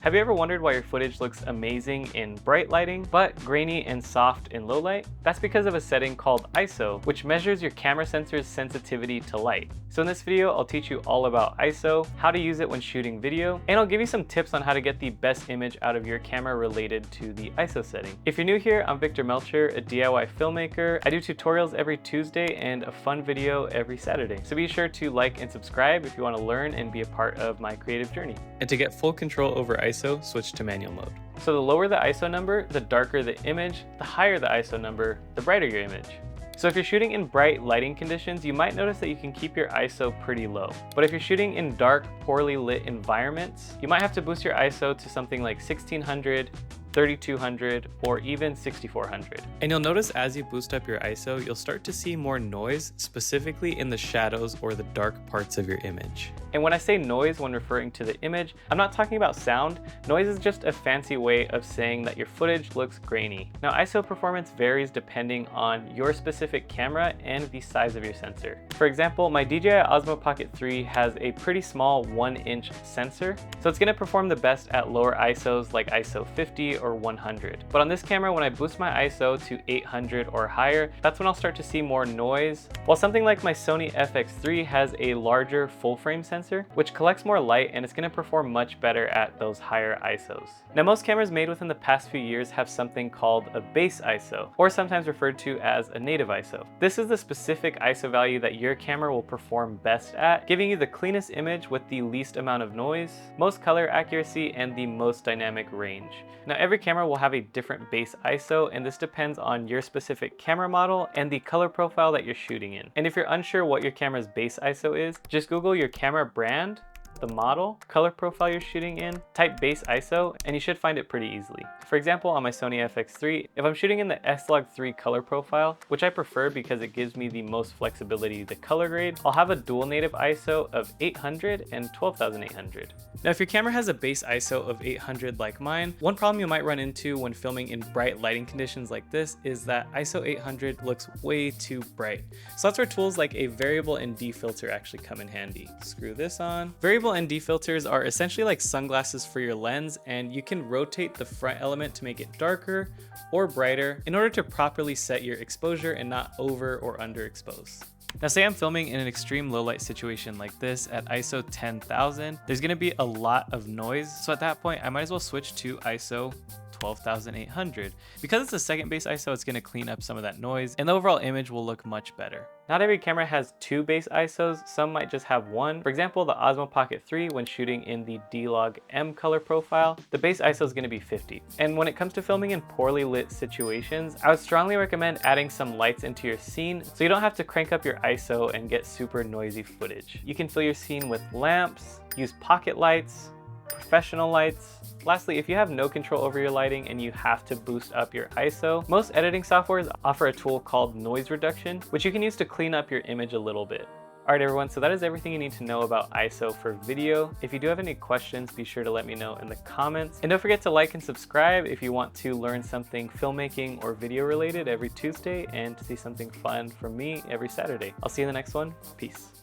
Have you ever wondered why your footage looks amazing in bright lighting, but grainy and soft in low light? That's because of a setting called ISO, which measures your camera sensor's sensitivity to light. So in this video, I'll teach you all about ISO, how to use it when shooting video, and I'll give you some tips on how to get the best image out of your camera related to the ISO setting. If you're new here, I'm Victor Melcher, a DIY filmmaker. I do tutorials every Tuesday and a fun video every Saturday. So be sure to like and subscribe if you want to learn and be a part of my creative journey. And to get full control over ISO, switch to manual mode. So the lower the ISO number, the darker the image. The higher the ISO number, the brighter your image. So if you're shooting in bright lighting conditions, you might notice that you can keep your ISO pretty low. But if you're shooting in dark, poorly lit environments, you might have to boost your ISO to something like 1600, 3200, or even 6400. And you'll notice as you boost up your ISO, you'll start to see more noise, specifically in the shadows or the dark parts of your image. And when I say noise when referring to the image, I'm not talking about sound. Noise is just a fancy way of saying that your footage looks grainy. Now, ISO performance varies depending on your specific camera and the size of your sensor. For example, my DJI Osmo Pocket 3 has a pretty small 1-inch sensor, so it's gonna perform the best at lower ISOs like ISO 50 or 100. But on this camera, when I boost my ISO to 800 or higher, that's when I'll start to see more noise. While something like my Sony FX3 has a larger full frame sensor, which collects more light and it's gonna perform much better at those higher ISOs. Now, most cameras made within the past few years have something called a base ISO, or sometimes referred to as a native ISO. This is the specific ISO value that your camera will perform best at, giving you the cleanest image with the least amount of noise, most color accuracy, and the most dynamic range. Now, every camera will have a different base ISO, and this depends on your specific camera model and the color profile that you're shooting in. And if you're unsure what your camera's base ISO is, just Google your camera brand, the model, color profile you're shooting in, type base ISO, and you should find it pretty easily. For example, on my Sony FX3, if I'm shooting in the S-Log3 color profile, which I prefer because it gives me the most flexibility to color grade, I'll have a dual native ISO of 800 and 12,800. Now, if your camera has a base ISO of 800 like mine, one problem you might run into when filming in bright lighting conditions like this is that ISO 800 looks way too bright. So that's where tools like a variable ND filter actually come in handy. Screw this on. Variable ND filters are essentially like sunglasses for your lens, and you can rotate the front element to make it darker or brighter in order to properly set your exposure and not over or underexpose. Now, say I'm filming in an extreme low light situation like this at ISO 10,000, there's gonna be a lot of noise. So at that point, I might as well switch to ISO 12,800. Because it's a second base ISO, it's gonna clean up some of that noise and the overall image will look much better. Not every camera has two base ISOs, some might just have one. For example, the Osmo Pocket 3, when shooting in the D-Log-M color profile, the base ISO is gonna be 50. And when it comes to filming in poorly lit situations, I would strongly recommend adding some lights into your scene so you don't have to crank up your ISO and get super noisy footage. You can fill your scene with lamps, use pocket lights, professional lights. Lastly, if you have no control over your lighting and you have to boost up your ISO, most editing softwares offer a tool called noise reduction, which you can use to clean up your image a little bit. All right, everyone, so that is everything you need to know about ISO for video. If you do have any questions, be sure to let me know in the comments. And don't forget to like and subscribe if you want to learn something filmmaking or video related every Tuesday and to see something fun from me every Saturday. I'll see you in the next one. Peace.